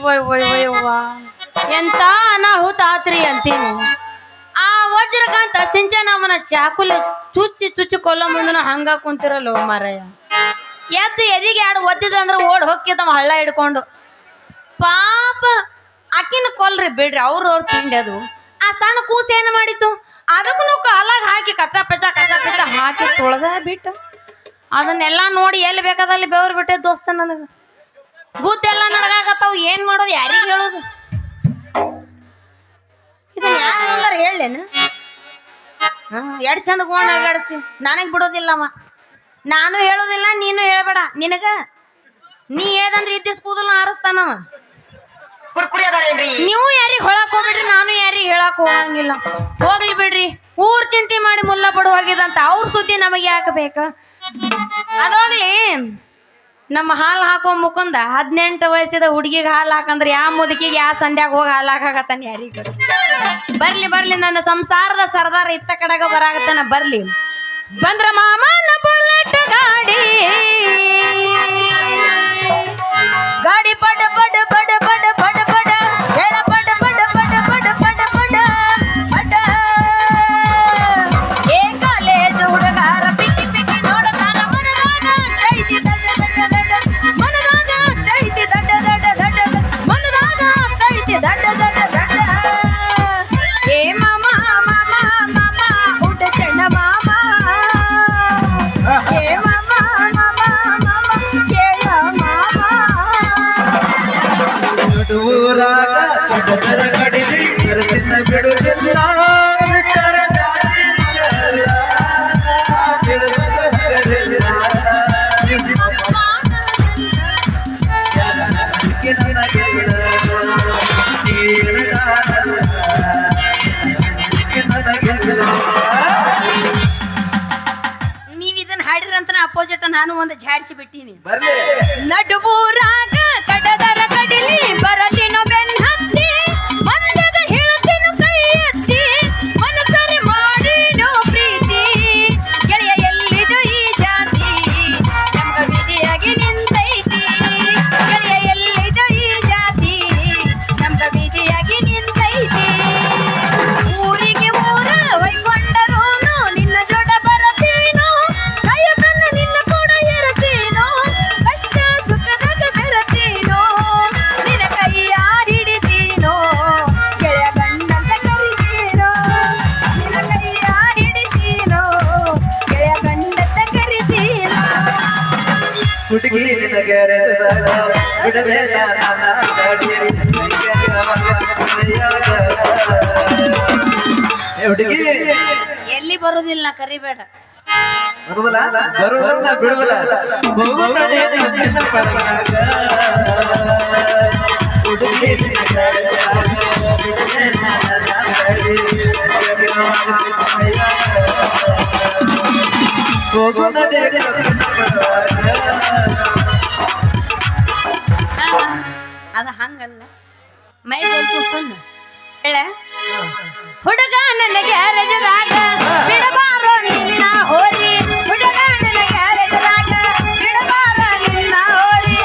ಯವ್ವ ಎಂತ ಅನಾಹುತ ಆತ್ರಿ ಅಂತೀನಿ. ಆ ವಜ್ರಕಾಂತ ಸಿಂಚನವನ ಚಾಕುಲ ಚುಚ್ಚಿ ಚುಚ್ಚಿ ಕೊಲ್ಲೋ ಮುಂದನ ಹಂಗ ಕುಂತಿರಲ್ಲ ಮಾರಾಯ. ಎದ್ದು ಎದಿಗೆ ಎರಡು ಒದ್ದಿದಂದ್ರೆ ಓಡ್ ಹೋಗ್ತಿದ್ದವ ಹಳ್ಳ ಹಿಡ್ಕೊಂಡು. ಪಾಪ ಆಕಿನ ಕೊಲ್ರಿ ಬಿಡ್ರಿ, ಅವ್ರ ತಿಂಡಿ ಅದು. ಆ ಸಣ್ಣ ಕೂಸು ಏನು ಮಾಡಿತ್ತು, ಅದಕ್ಕೂ ಕಾಲಾಗ ಹಾಕಿ ಕಚ್ಚ ಪಚ್ಚ ಹಾಕಿ ತೊಳೆದ ಬಿಟ್ಟು ಅದನ್ನೆಲ್ಲ ನೋಡಿ ಎಲ್ಲಿ ಬೇಕಾದಲ್ಲಿ ಬೆವ್ರು ಬಿಟ್ಟೆ ದೋಸ್ತ. ನನಗೆ ಗುದ್ದೆಲ್ಲ ನಡಗಾಕತ್ತಾವ, ಏನ್ ಮಾಡೋದು ಯಾರಿಗೆ ಹೇಳೋದು? ಇದನ್ನ ಯಾರು ಹೇಳೇನು? ಎಡ್ ಚಂದ ಗೋಣ ಅಗಾಡಿಸ್ತೀನಿ, ನನಗೆ ಬಿಡೋದಿಲ್ಲವ. ನಾನು ಹೇಳೋದಿಲ್ಲ, ನೀನು ಹೇಳ್ಬೇಡ. ನೀ ಹೇಳ್ದಂದ್ರೆ ಇದ್ದಿಸ್ ಕೂದಲು ಆರಿಸ್ತಾನವ. ನೀವು ಯಾರಿಗೆ ಹೊಳಕ್ ಹೋಗ್ಬಿಡ್ರಿ, ನಾನು ಯಾರಿಗೆ ಹೇಳಕ್ ಹೋಗಂಗಿಲ್ಲ. ಹೋಗ್ಲಿ ಬಿಡ್ರಿ, ಊರ್ ಚಿಂತೆ ಮಾಡಿ ಮುಲ್ಲ ಬಡುವಾಗಿದಂತ ಅವ್ರ ಸುದ್ದಿ ನಮಗೆ ಯಾಕೆ ಬೇಕ? ಅದೋಗ್ಲಿ, ನಮ್ಮ ಹಾಲು ಹಾಕೋ ಮುಕುಂದ 18 ವಯಸ್ಸಿದ ಹುಡುಗಿಗೆ ಹಾಲು ಹಾಕಂದ್ರೆ ಯಾವ ಮುದುಕಿಗೆ ಯಾವ ಸಂಧ್ಯಾಗ ಹೋಗಿ ಹಾಲು ಹಾಕಾಕತ್ತಾನ ಯಾರಿಗೆ? ಬರ್ಲಿ ನನ್ನ ಸಂಸಾರದ ಸರ್ದಾರ ಇತ್ತ ಕಡೆಗ ಬರಾಕತ್ತಾನ. ಬರ್ಲಿ ಬಂದ್ರ ಮಾಮನ ಬುಲೆಟ್ ಗಾಡಿ ಪಡ ಪಡ ಪಡ ಪಡ ಪಡ ಪಡ ಹೇಳ ಪಡ ಪಡ ಪಡ ಪಡ ಪಡ ಪಡ ಪಡ. ಏ ಕಾಲೇಜ್ ಹುಡುಗಾರ ಪಿಕ್ಕಿ ಪಿಕ್ಕಿ ನೋಡತಾನ ಮನದಾಗ ಚೈತಿ ದಡ್ಡ ದಡ್ಡ ದಡ್ಡ ಮನದಾಗ ಚೈತಿ ದಡ್ಡ ದಡ್ಡ ದಡ್ಡ ಮನದಾಗ ಚೈತಿ ದಡ್ಡ ದಡ್ಡ ದಡ್ಡ. ಏ ಮಾಮ ಮಾಮ ಮಾಮ ಉಡ್ಡ ಚೆನ್ನ ಮಾಮ. ಏ ಮಾಮ ಮಾಮ ಮಾಮ ಕೇಳ ಮಾಮ. ಕಡಿಲಿ ಬಿಡುತ್ತಿಲ್ಲ ನೀವ್ ಇದನ್ನ ಹಾಡಿರಂತ ಅಪೋಸಿಟ್ ನಾನು ಒಂದು ಝಾಡ್ಸಿ ಬಿಟ್ಟೀನಿ. ನಡುವೂರಾಗ ಕಡದರ ಕಡಿಲಿ ಬರದಿನೋ ಬೆನ್ ಹತ್ತಿ ಮಂದಗ ಹೇಳ್ತೀನು ಕೈ ಎತ್ತಿ ಮನಸರಿ ಮಾಡಿನೋ ಪ್ರೀತಿ ಗೆಳೆಯ ಎಲ್ಲಿದು ಈ ಜಾತಿ ನಮ್ಗ ವಿಧಿಯಾಗಿ ನಿಂತೈತಿ. ಗೆಳೆಯ ಎಲ್ಲಿದು ಈ ಜಾತಿ ನಮ್ಗ ವಿಧಿಯಾಗಿ ನಿಂತೈತಿ. ಊರಿಗೆ ಊರ ಹೊಯ್ಕೊಂಡರೋನು ನಿನ್ನ ಜೋಡ ಬರತೀನೋ ಕೈಯನ್ನ ನಿನ್ನ ಕೂಡ ಇರತೀನೋ ಕಷ್ಟ ಸುಖದಾಗ ಬೆರತೀನೋ ನಿನ್ನ ಕೈ ಹಿಡಿತೀನೋ ಗೆಳೆಯ ಗಂಡಂತ ಕರಿತೀನೋ ನಿನ್ನ ಕೈ ಹಿಡಿತೀನೋ ಗೆಳೆಯ ಗಂಡಂತ ಕರಿತೀನೋ. ಹುಡುಗಿ ನಿನಗೆ ಬಿಡಬೇಡ ಹುಡುಗಿ ಎಲ್ಲಿ ಬರುದಿಲ್ಲ, ಕರಿಬೇಡ. ಬರುವುದಿಲ್ಲ ಬರುವುದನ್ನ ಬಿಡುವುದಿಲ್ಲ. ಅದ ಹಂಗಲ್ಲ, ಮೈ ಬೋಲ್ತು ಸುಣ್ಣ ಹೇಳ. ಹುಡುಗ ನನ್ನ ಗ್ಯಾರೇಜದಾಗ ಬಿಡಬಾರೋ ನಿನ್ನ ಹೋರಿ. ಹುಡುಗ ನನ್ನ ಗ್ಯಾರೇಜದಾಗ ಬಿಡಬಾರೋ ನಿನ್ನ ಹೋರಿ.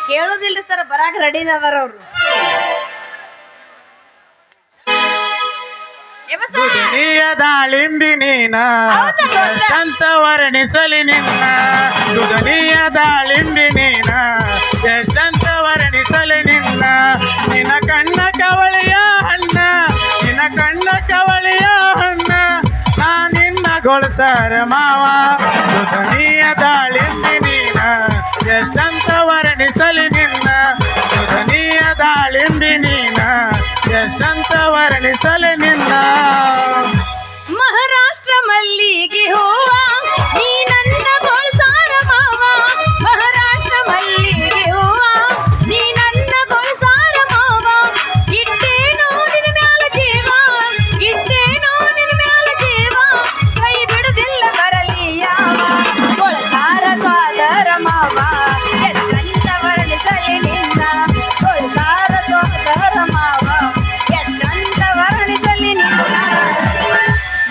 ಕೇಳುದಿಲ್ರಿ ಸರ್, ಬರಾಕ ರೆಡಿ ಅದಾರ ಅವ್ರು. ದುನಿಯ ದಾಳಿಂಬಿ ನೀನ ಎಷ್ಟಂತ ವರ್ಣಿಸಲಿ ನಿನ್ನ. ದುನಿಯ ದಾಳಿಂಬಿ ನೀನ ಎಷ್ಟಂತ ವರ್ಣಿಸಲಿ ನಿನ್ನ. ನಿನ್ನ ಕಣ್ಣ ಕವಳಿಯ ಹಣ್ಣ, ನಿನ್ನ ಕಣ್ಣ ಕವಳಿಯ ಹಣ್ಣ ನಾ ನಿನ್ನ ಗೊಳಸಾರ ಮಾವ. ದುನಿಯ ದಾಳಿಂಬಿ ನೀನ ಎಷ್ಟಂತ ವರ್ಣಿಸಲಿ ನಿನ್ನ. ದುನಿಯ ದಾಳಿಂಬಿ ನೀನ ಎಷ್ಟಂತ ವರ್ಣಿಸಲಿ ನಿನ್ನ. ಮಹಾರಾಷ್ಟ್ರ ಮಲ್ಲಿಗೆ ಹೂವ ನೀ ನನ್ನ ಗೊಳಸಾರ ಮಾವ. ಮಹಾರಾಷ್ಟ್ರ ಮಲ್ಲಿಗೆ ಹೂವ ನೀ ನನ್ನ ಗೊಳಸಾರ ಮಾವ. ಇಟ್ಟೇನೋ ನಿನ್ನ ಮ್ಯಾಲ ಜೀವ, ಇಟ್ಟೇನೋ ನಿನ್ನ ಮ್ಯಾಲ ಜೀವ. ಕೈ ಬಿಡುದಿಲ್ಲ ಬರಲಿ ಯಾವ ಗೊಳಸಾರ ಸೋದರ ಮಾವ. ಎಷ್ಟಂತ ವರ್ಣಿಸಲಿ ನಿನ್ನ ಗೊಳಸಾರ ಸೋದರ ಮಾವ. ಎಷ್ಟಂತ ವರ್ಣಿಸಲಿ ನಿನ್ನ.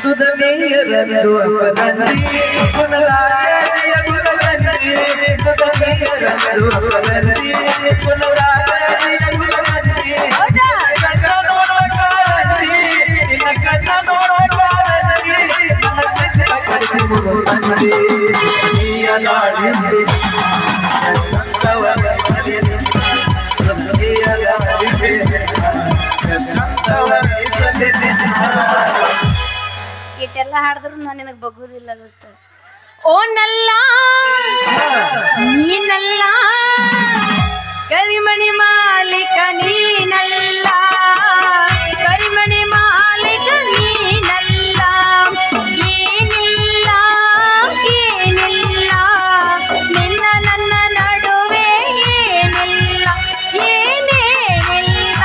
ಸುಧನೀಯರಂದು ಅಪನಂದಿ ಪುನರಾಯ ಗುಣಗಳ ದಾಳಿಂಬಿ ಎಷ್ಟಂತವರೆಸಲಿ ದುಧನಿಯ ದಾಳಿಂಬಿ ಎಷ್ಟಂತವರೆಸಲಿ ಇಟ್ಟೆಲ್ಲ ಹಾಡಿದ್ರು ನಾನು ನಿನಗೆ ಬಗ್ಗುದಿಲ್ಲ ದೋಸ್ತ. ಓ ನಲ್ಲ ನೀನಲ್ಲ ಕರಿಮಣಿ ಮಾಲೀಕ ನೀನಲ್ಲ, ಕರಿಮಣಿ ಮಾಲೀಕ ನೀನಲ್ಲ, ಏನಿಲ್ಲ ಏನಿಲ್ಲ ನಿನ್ನ ನನ್ನ ನಡುವೆ ಏನಿಲ್ಲ ಏನೇನಿಲ್ಲ,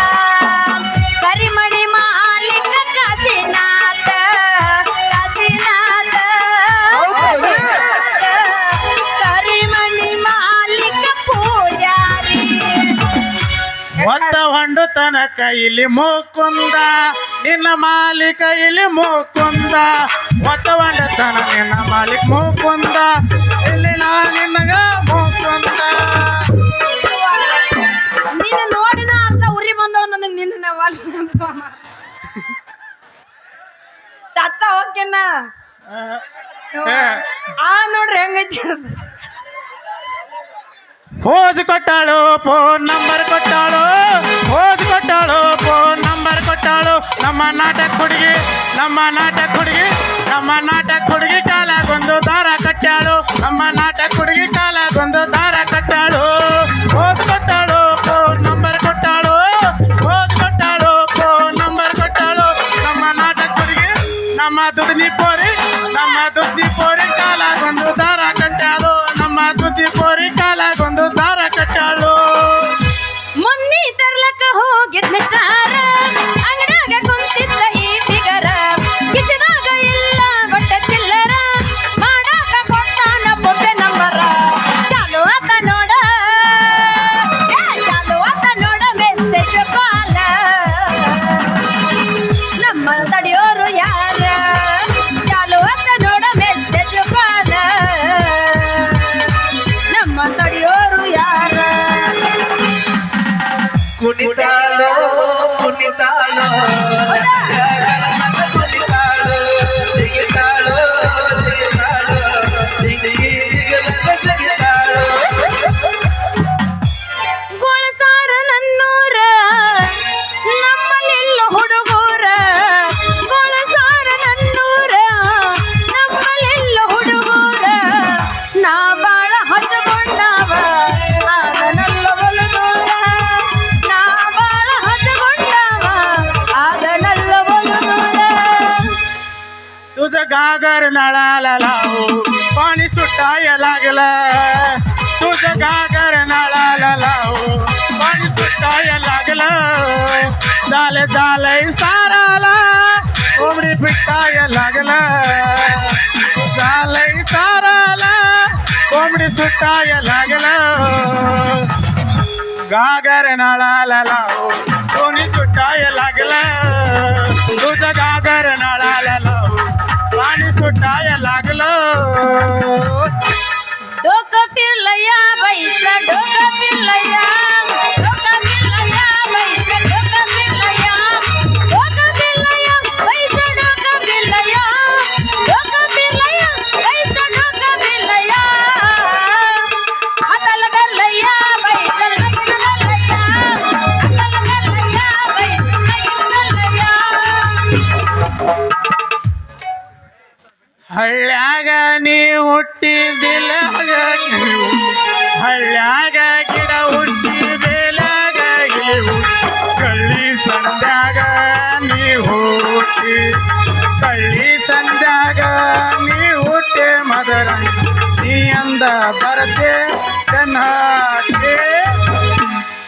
ಕರಿಮಣಿ ಮಾಲೀಕ ಕಾಶಿನಾಥ ಕಾಶಿನಾಥ, ಕರಿಮಣಿ ಮಾಲೀಕ ಪೂಜಾರಿ. ಒತ್ತ ಹೊಂಡು ತನಕ ಇಲ್ಲಿ ಮುಕುಂದ ನಿನ್ನ ಮಾಲೀಕ ಇಲ್ಲಿ ಮುಕುಂದ, ಒತ್ತ ಹೊಂಡ ತನ ನಿನ್ನ ಮಾಲೀಕ ಮುಕುಂದ ಇಲ್ಲಿ ನಾ ನಿನ್ನಗ ಮುಕುಂದ. ನೀನು ನೋಡಿನ ಅರ್ಧ ಉರಿ ಬಂದವ್ ನನಗೆ ನಿನ್ನ ನಾವಲ್ಲ ಸತ್ತ ಹೋಗ್ಯನ ಆ ನೋಡ್ರಿ ಹೆಂಗೈತಿ ಅದು. Pose ಕೊಟ್ಟಾಳು phone number ಕೊಟ್ಟಾಳು, pose ಕೊಟ್ಟಾಳು phone number ಕೊಟ್ಟಾಳು. ನಮ್ಮ ನಾಟಕ ಹುಡುಗಿ ನಮ್ಮ ನಾಟಕ ಹುಡುಗಿ ನಮ್ಮ ನಾಟಕ ಹುಡುಗಿ ಕಾಲಾಗೊಂದು ದಾರ ಕಟ್ಟಾಳು, ನಮ್ಮ ನಾಟಕ ಹುಡುಗಿ ಕಾಲಾಗೊಂದು ದಾರ ಕಟ್ಟಾಳು. Pose ಕೊಟ್ಟಾಳು phone number ಕೊಟ್ಟಾಳು, pose ಕೊಟ್ಟಾಳು phone number ಕೊಟ್ಟಾಳು. ನಮ್ಮ ನಾಟಕ ಹುಡುಗಿ ನಮ್ಮ ದುಡ್ನಿ ಪೋರಿ ನಮ್ಮ ದುಡ್ಡಿ ಪೋರಿ ಕಾಲಾಗೊಂದು ದಾರ ಕಟ್ಟಾಳು, ನಮ್ಮ ದುಡ್ಡಿ ಪೋರಿ ಕಾಲಾಗೊಂದು ದಾರ ಕಟ್ಟಾಳು. ಮೊನ್ನೆ ತರ್ಲಕ್ಕ ಹೋಗಿದ್ನ ಟಾರ ಅಂಗಡ್ಯಾಗ ಕುಂತಿದ್ದ ಈ ಫಿಗರ, ಕಿಚದಾಗ ಇಲ್ಲ ಬಟ್ಟ ಚಿಲ್ಲರ, ಮಾಡಾಕ ಕೊಟ್ಟಾನ ಬೊಬ್ಬೆ ನಂಬರ. ಚಾಲು ಆತ ನೋಡ ಚಾಲು ಆತ ನೋಡ ಮೆಸೇಜ್ ಬಾಲ, ನಮ್ಮ ತಡಿಯೋರು ಯಾರ, ಚಾಲು ಆತ ನೋಡ ಮೆಸೇಜ್ ಬಾಲ, ನಮ್ಮ ತಡಿಯೋರು ಯಾರ. ಕುಣಿತಾಳೋ ಕುಣಿತಾಳೋ ಕುಣಿತಾಳೋ ಜಿಗಿತಾಳೋ ಜಿಗಿತಾಳೋ ಜಿಗಿತಾಳೋ. ಗೋಳಸಾರ ನನ್ನೂರ ನಮ್ಮಲ್ಲಿಲ್ಲ ಹುಡುಗೂರ, ಗೋಳಸಾರ ನನ್ನೂರ ನಮ್ಮಲ್ಲಿಲ್ಲ ಹುಡುಗೂರ, ನಾ ಬಾಳ ಹಚ್ಚಗೊಂಡವ ಆದನಲ್ಲ ಬಲದೂರ, ನಾ ಬಾಳ ಹಚ್ಚಗೊಂಡವ ಆದನಲ್ಲ ಬಲದೂರ. तुझं घागर नळाला लावू पाणी सुटाय लागलं, तुझं घागर नळाला लावू पाणी सुटाय लागलं. झालं झालंय साराला कोंबडी पिटाय लागलं, झालंय साराला कोंबडी सुटाय लागलं. घागर नळाला लावू कोणी सुटाय लागलं, तुझं घागर नळाला लावू पाणी सुटाय लागलं. डोकं फिरलं या बाईचं डोकं फिरलं या, डोकं फिरलं या बाईचं डोकं फिरलं या, डोकं फिरलं या बाईचं डोकं फिरलं या, डोकं फिरलं या बाईचं डोकं फिरलं या, हाताला धरलं या बाईचं लग्न झालं या, हाताला धरलं या बाईचं लग्न झालं या. ಹಳ್ಳ್ಯಾಗ ನೀ ಹುಟ್ಟಿದಿಲ್ಲ ಹಳ್ಳ್ಯಾಗ ಗಿಡ ಹುಟ್ಟಿ ಬೇಲಾಗ ಇವು ಕಳ್ಳಿ ಸಂದ್ಯಾಗ ನೀ ಹುಟ್ಟಿ, ಕಳ್ಳಿ ಸಂದ್ಯಾಗ ನೀ ಹುಟ್ಟೆ ಮದರ ನೀ ಅಂದ ಬರತೆ ಚೆನ್ನಾಗೆ.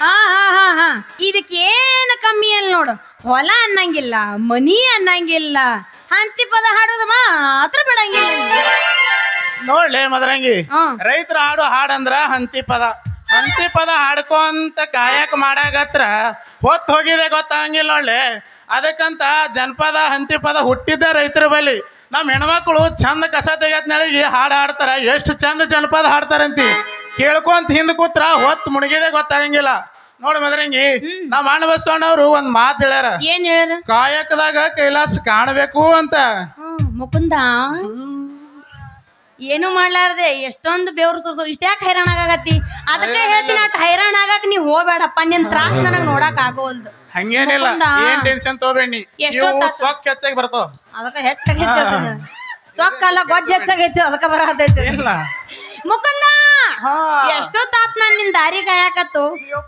ಹಾ ಹಾ ಹಾ ಹಾ ಇದಕ್ಕೇನು ಕಮ್ಮಿ ಅಲ್ಲ ನೋಡು, ಹೊಲ ಅನ್ನಂಗಿಲ್ಲ ಮನಿ ಅನ್ನಂಗಿಲ್ಲ, ಹಂತಿ ಪದ ಹಾಡೋದು ಮಾತ್ರ ಬಿಡಂಗಿಲ್ಲ. ನೋಡ್ಲೆ ಮದರಂಗಿ, ಹ್ಮ್. ರೈತರ ಹಾಡು ಹಾಡಂದ್ರ ಹಂತಿ ಪದ, ಹಂತಿ ಪದ ಹಾಡ್ಕೊಂತ ಕಾಯಕ ಮಾಡಾಗತ್ರ ಹೊತ್ತು ಹೋಗಿದೆ ಗೊತ್ತಾಗಂಗಿಲ್ಲ ನೋಡ್ಲೆ. ಅದಕ್ಕಂತ ಜನಪದ ಹಂತಿ ಪದ ಹುಟ್ಟಿದ್ದ ರೈತರ ಬಳಿ. ನಮ್ಮ ಹೆಣ್ಮಕ್ಳು ಚಂದ ಕಸ ತೆಗೆತ್ ನೆಳಗಿ ಹಾಡು ಹಾಡ್ತಾರ, ಎಷ್ಟು ಚಂದ ಜನಪದ ಹಾಡ್ತಾರಂತಿ ಕೇಳ್ಕೊಂತ ಹಿಂದ್ ಕೂತ್ರ ಹೊತ್ತು ಮುಳುಗಿದೆ ಗೊತ್ತಾಗಂಗಿಲ್ಲ. ನೋಡಿ ಮದರಂಗಿ, ನಮ್ಮ ಅಣ್ಣ ಬಸವಣ್ಣವ್ರು ಒಂದ್ ಮಾತು ಹೇಳ್ಯಾರ, ಏನ್ ಹೇಳ್ಯಾರ? ಕಾಯಕದಾಗ ಕೈಲಾಸ ಕಾಣಬೇಕು ಅಂತ. ಮುಕುಂದ ಏನು ಮಾಡ್ಲಾರ್ದೆ ಎಷ್ಟೊಂದು ಬೆವ್ರು ಸುರ್ಸು ಇಷ್ಟ್ಯಾಕೆ ಹೈರಾಣ ಆಗತ್ತಿ ಅದಕ್ಕೆ ಹೇಳ್ತೀನಿ ಅಟ್ ಹೈರಾಣ ಆಗಕ್ ನೀ ಹೋಗ್ಬೇಡಪ್ಪ ನಿನ್ ತ್ರಾಸ್ ನನಗ್ ನೋಡಕ್ ಆಗೋಲ್ದು ಹಂಗೇನಿಲ್ಲ ಏನ್ ಟೆನ್ಷನ್ ತಗೋಬೇಡಿ ಸೊಕ್ಕ ಹೆಚ್ಚಾಗಿ ಬರ್ತಾವ ಅದಕ್ಕ ಹೆಚ್ಚಾಗೈತಿ ಸೊಕ್ಕಲ್ಲ ಗೊಜ್ಜ ಹೆಚ್ಚಾಗೈತಿ ಅದಕ್ಕ ಬರತೈತಿ ಇಲ್ಲ ಮುಕುಂದ ಎಷ್ಟೊತ್ತಾತ್ ನಾನ್ ನಿನ್ ದಾರಿ ಕಾಯಕತ್ತು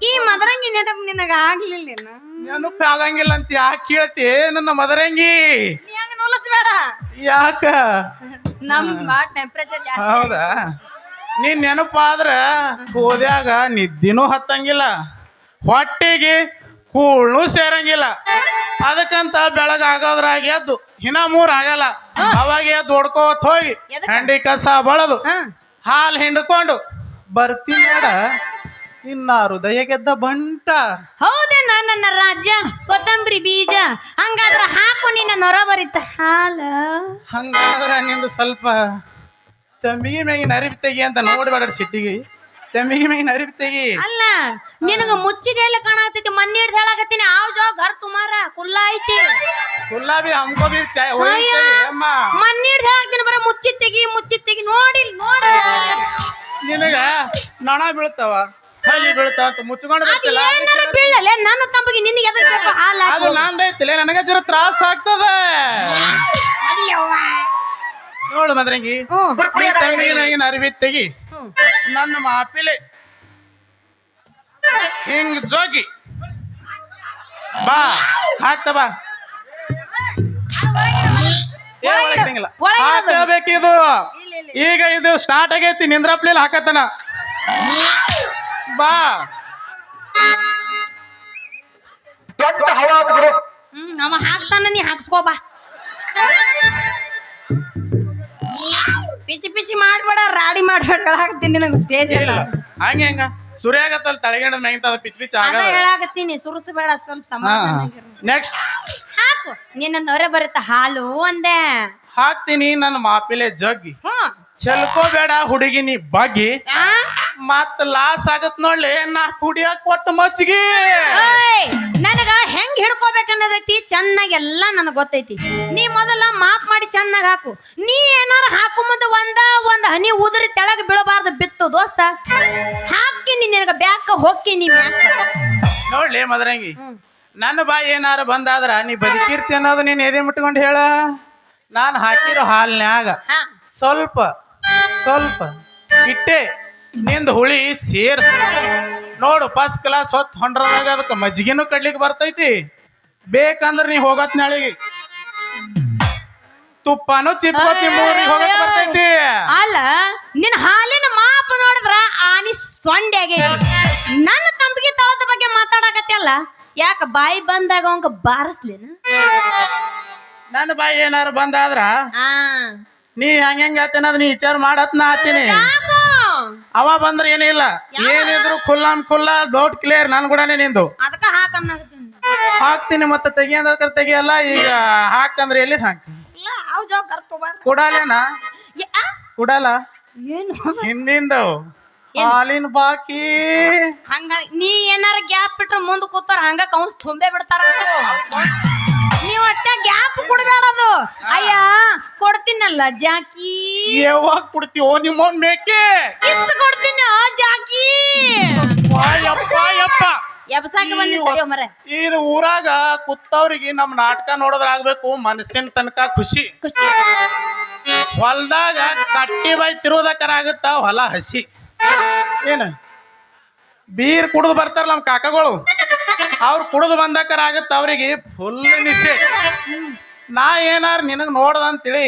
ಈ ಮದರಂಗಿ ನೆನಪು ನಿನಗ ಆಗ್ಲಿಲ್ಲ ನೆನಪು ಆಗಂಗಿಲ್ಲ ಅಂತ ಯಾಕೆ ಕೇಳ್ತಿ ನನ್ನ ಮದರಂಗಿ ನೀ ಹಂಗ ನೋಲಿಸ್ಬೇಡ ಯಾಕ ನಮ್ ಟೆಂಪರೇಚರ್ ಜಾಸ್ತಿ ಹೌದಾ ನೀನ್ ನೆನಪಾದ್ರ ಹೋದ್ಯಾಗ ನಿದ್ದಿನೂ ಹತ್ತಂಗಿಲ್ಲ ಹೊಟ್ಟೆಗೆ ಕೂಳ್ನು ಸೇರಂಗಿಲ್ಲ ಅದಕ್ಕಂತ ಬೆಳಗಾಗೋದ್ರಾಗ ಎದ್ದು ಇನ್ನ 3 ಆಗಲ್ಲ ಅವಾಗ ಎದ್ದು ಹೊಡ್ಕೋತ್ ಹೋಗಿ ಹಂಡಿ ಕಸ ಬಳದು ಹಾಲು ಹಿಂಡ್ಕೊಂಡು ಬರ್ತೀನಿ ನೋಡ ನಿನ್ನ ಹೃದಯ ಗೆದ್ದ ಬಂಟ ಹೌದೇನ ನನ್ನ ರಾಜ್ಯ ಕೊತ್ತಂಬರಿ ಬೀಜ ಹಂಗಾದ್ರ ಹಾಕು ನಿನ್ನ ನೊರ ಬರಿತ ಹಾಲ ಹಂಗಾದ್ರ ನಿಂದು ಸ್ವಲ್ಪ ತಂಬಿಗೆ ಮ್ಯಾಗಿನ ಅರಿವಿ ತೆಗಿ ಅಂತ ನೋಡ್ಬೇಡ ಸಿಟ್ಟಿಗೆ ತಂಬಿಗೆ ಮ್ಯಾಗಿನ ಅರಿವಿ ತೆಗಿ ಅಲ್ಲ ನಿನಗ ಮುಚ್ಚಿದೆಲ್ಲ ಕಾಣತೈತಿ ಮಣ್ಣಿ ಹಿಡ್ದು ಹೇಳಾಕತ್ತೀನಿ ಆವ್ ಜೋ ಘರ್ ತುಮಾರ ಕುಲ್ಲ ಐತಿ ಗುಲಾಬಿ ಹಮ್ಕೋ ಬಿ ಚಾಯ್ ಅಮ್ಮ ಮಣ್ಣಿ ಹಿಡ್ದು ಹೇಳಾಕತ್ತೀನಿ ಬರ ಮುಚ್ಚಿ ತೆಗಿ ನೋಡಿ ನೋಡಿ ನಿನಗ ನೊಣ ಬೀಳ್ತಾವ ಹಲ್ಲಿ ಬೀಳ್ತಾವ ಅಂತ ಮುಚ್ಕೊಂಡು ಬರ್ತಿಲ್ಲ ಏನಾರ ಬೀಳಲೆ ನನ್ನ ತಂಬಿಗೆ ನಿನಗೆ ಎದಕ್ ಬೇಕು ಹಾಲು ಅದು ನಂದೈತಿಲ್ಲ ನನಗೆ ಜರ ತ್ರಾಸ ಆಗ್ತದೆ ನೋಡು ಮದ್ರಂಗಿ ತಂಬಿಗಿನ ಅರಿವಿ ತೆಗಿ ನನ್ನ ಮಾಪಿಲೆ ಹಿಂಗ್ ಜೋಗಿ ಬಾ ಹಾಕ್ತ ಬಾ ಹಾಕಬೇಕಿದು ಈಗ ಇದು ಸ್ಟಾರ್ಟ್ ಆಗೈತಿ ನಿಂದ್ರಪ್ಲಿಲ್ ಹಾಕತನ ಬಾ ಅವ ಹಾಕ್ತಾನ ನೀ ಹಾಕ್ಸ್ಕೋ ಬಾ ಪಿಚಿ ಮಾಡ್ಬೇಡ ರಾಡಿ ಮಾಡ್ಬೇಡ ಹೇಳಾಕತ್ತೀನಿ ನಿನಗೆ ಸ್ಟೇಜ್ ಇಲ್ಲ ಹಂಗೆ ಹೆಂಗ ಸುರಿ ಆಗತ್ತಲ್ಲ ತಳಗಡೆ ಮೆಂಗ್ತದ ಪಿಚ್ ಅದ ಹೇಳಾಕತ್ತೀನಿ ಸುರಿಸಬೇಡ ಸ್ವಲ್ಪ ಸಮಾಧಾನ ನೆಕ್ಸ್ಟ್ ಹಾಕು ನಿನ್ನ ನೊರೆ ಬರುತ್ತ ಹಾಲು ಅಂದೆ ಹಾಕ್ತೀನಿ ನನ್ನ ಮಾಪಿಲೆ ಜಗ್ಗಿ ಚೆಲ್ಕೋಬೇಡ ಹುಡುಗಿ ನೀ ಬಗ್ಗಿ ಮತ್ ಲಾಸ್ ಆಗತ್ ನೋಡ್ಲಿ ನಾ ಕುಡಿಯಕ್ ಕೊಟ್ಟು ಮಚ್ಚಿಗೆ ನನಗ ಹೆಂಗ್ ಹಿಡ್ಕೋಬೇಕನ್ನೋದೈತಿ ಚೆನ್ನಾಗಿ ಎಲ್ಲಾ ನನಗ್ ಗೊತ್ತೈತಿ ನೀ ಮೊದಲ ಮಾಪ್ ಮಾಡಿ ಚೆನ್ನಾಗ್ ಹಾಕು ನೀ ಏನಾರ ಹಾಕು ಮುಂದೆ ಒಂದ್ ಹನಿ ಉದುರಿ ತೆಳಗ್ ಬೀಳಬಾರ್ದು ಬಿತ್ತು ದೋಸ್ತ ಹಾಕಿನಿ ನಿನಗ ಬ್ಯಾಕ ಹೊಕ್ಕಿನಿ ನೋಡ್ಲಿ ಮದರಂಗಿ ನನ್ನ ಬಾಯಿ ಏನಾರ ಬಂದಾದ್ರ ನೀ ಬದುಕಿರ್ತಿ ಅನ್ನೋದು ನೀನ್ ಎದೆ ಮುಟ್ಕೊಂಡು ಹೇಳ ನಾನು ಹಾಕಿರೋ ಹಾಲ್ನ್ಯಾಗ ಸ್ವಲ್ಪ ಇಟ್ಟೆ ನಿಂದ ಹುಳಿ ಸೇರ್ ನೋಡು ಫಸ್ಟ್ ಕ್ಲಾಸ್ ಹೊತ್ತು ಹೊಂಡ್ರದಾಗ ಅದಕ್ಕೆ ಮಜ್ಜಿಗೆನೂ ಕಡ್ಲಿಕ್ಕೆ ಬರ್ತೈತಿ ಬೇಕಂದ್ರ ನೀ ಹೋಗತ್ ನಾಳೆಗೆ ತುಪ್ಪನೂ ಚಿಪ್ಪತ್ತಿ ಮೂರಿಗೆ ಹೋಗಕ್ ಬರ್ತೈತಿ ಅಲ್ಲ ನಿನ್ನ ಹಾಲಿನ ಮಾಪ ನೋಡಿದ್ರ ಆನಿ ಸೊಂಡೆ ಆಗೈತಿ ನನ್ನ ತಂಬಿಗೆ ತಳದ ಬಗ್ಗೆ ಮಾತಾಡಕತ್ತಲ್ಲ ಯಾಕ ಬಾಯಿ ಬಂದಾಗ ಅವಂಗ ಬಾರಿಸ್ಲೇನ ನನ್ನ ಬಾಯಿ ಏನಾರ ಬಂದಾದ್ರ ನೀ ಹೆಂಗತ್ತೇನದ್ ನೀ ವಿಚಾರ ಮಾಡತ್ ನಾ ಹತ್ತೀನಿ ಅವ ಬಂದ್ರ ಏನಿಲ್ಲ ಏನಿದ್ರು ಖುಲ್ಲಾ ಡೌಟ್ ಕ್ಲಿಯರ್ ನನ್ ಕೂಡನೇ ನಿಂದು ಅದಕ್ಕ ಹಾಕ್ತೀನಿ ಮತ್ತೆ ತೆಗಿಯೋದಕ್ಕ ತೆಗಿಯಲ್ಲ ಈಗ ಹಾಕಂದ್ರೆ ಎಲ್ಲಿ ಹಾಕ್ತೀನಿ ಕೊಡಲೇನಾ ಕೊಡಲ್ಲ ಏನು ಹಿಂದಿಂದು ಹಾಲಿನ ಬಾಕಿ ಹಂಗ ನೀ ಏನಾರ ಗ್ಯಾಪ್ ಬಿಟ್ರ ಮುಂದ್ ಕೂತಾರ ಹಂಗ ಕೌನ್ಸ್ ತುಂಬೆ ಬಿಡ್ತಾರ ನೀವ್ ಅಟ್ಟ ಗ್ಯಾಪ್ ಕೊಡ್ಬೇಡದು ಅಯ್ಯ ಕೊಡ್ತೀನಲ್ಲ ಜಾಕಿ ಯಾವಾಗ ಕೊಡ್ತೀವೋ ನಿಮ್ಮನ್ ಬೇಕೆ ಕಿತ್ತು ಕೊಡ್ತೀನಿ ಜಾಕಿ ಎಬ್ಸಾಕ ಬಂದಿರ್ತೀವಿ ಮರ ಇದು ಊರಾಗ ಕುತ್ತವ್ರಿಗೆ ನಮ್ ನಾಟಕ ನೋಡೋದ್ರಾಗ್ಬೇಕು ಮನಸ್ಸಿನ ತನಕ ಖುಷಿ ಹೊಲ್ದಾಗ ಕಟ್ಟಿ ಬೈ ತಿರುವುದಕ್ಕರ ಆಗುತ್ತ ಹೊಲ ಹಸಿ ಏನ ಬೀರ್ ಕುಡಿದು ಬರ್ತಾರ ನಮ್ ಕಾಕಗಳು ಅವ್ರು ಕುಡಿದು ಬಂದಕ್ಕರ ಆಗುತ್ತ ಅವ್ರಿಗೆ ಫುಲ್ ನಿಶೆ ನಾ ಏನಾರ ನಿನಗ್ ನೋಡ್ದ ಅಂತೇಳಿ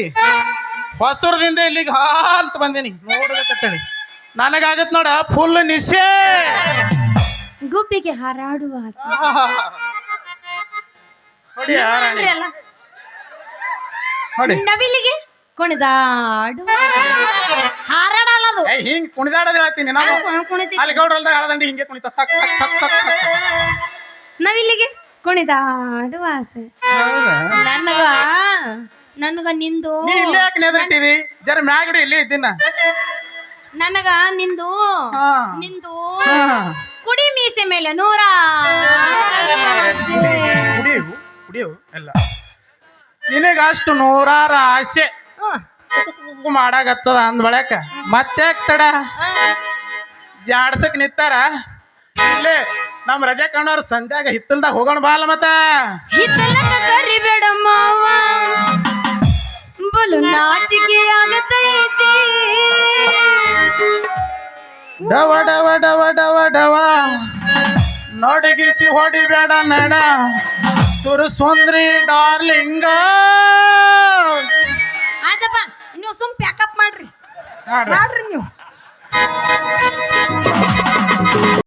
ಹೊಸೂರದಿಂದ ಇಲ್ಲಿಗೆ ಅಂತ ಬಂದೀನಿ ನೋಡ್ಬೇಕಂತೇಳಿ ನನಗಾಗತ್ ನೋಡ ಫುಲ್ ನಿಶೆ ಗುಬ್ಬಿಗೆ ಹಾರಾಡುವ ನವಿಲಿಗೆ ಕುಣಿದಾಡು ಹಾರಾಡಲ್ಲದು ಹಿಂಗ್ ಕುಣಿದಾಡೋದು ಹೇಳ್ತೀನಿ ನಾನು ಅಲ್ಲಿ ಗೌಡ್ರಲ್ದಾಗ ಆಳದಂಡಿ ಹಿಂಗೆ ಕುಣಿತ ತಕ್ ತಕ್ ತಕ್ ತಕ್ ನವಿಲಿಗೆ ಕುಣಿದಾಡುವ ಆಸೆ ನನಗ ನಿಂದು ನೀ ಇಲ್ಲೇ ಯಾಕೆ ನೆದರ್ತೀವಿ ಜರ ಮ್ಯಾಗಡಿ ಇಲ್ಲಿ ಇದ್ದೀನ ನನಗ ನಿಂದು ಕುಡಿ ಮೀಸೆ ಮೇಲೆ ಕುಡಿಯು ಎಲ್ಲ ನಿನಗ ಅಷ್ಟು ನೂರಾರು ಆಸೆ ಮಾಡಾಕತ್ತದ ಅಂದ್ ಬಳಕ ಮತ್ತೆ ತಡ ಜಾಡ್ಸಕ್ ನಿತ್ತಾರ ಇಲ್ಲೇ ನಮ್ ರಜೆ ಕಂಡವ್ರ ಸಂಧ್ಯಾಗ ಹಿತ್ತಲ್ದಾಗ ಹೋಗೋಣ ಬಾಲ ಮತ್ತ ಹಿತ್ತಲಕ್ಕ ಕರಿಬೇಡ ಮಾವ ಬಲು ನಾಚಿಕೆ ಆಗತೈತಿ ಡವ ಡವ ಡವ ಡವ ಡವ ನೋಡಿಗಿಸಿ ಹೊಡಿಬೇಡ ನಡ ಸುರು ಸುಂದ್ರಿ ಡಾರ್ಲಿಂಗ ಆಯ್ತಪ್ಪ ನೀವು ಸುಮ್ ಪ್ಯಾಕಪ್ ಮಾಡ್ರಿ ನೋಡ್ರಿ ಮಾಡ್ರಿ ನೀವು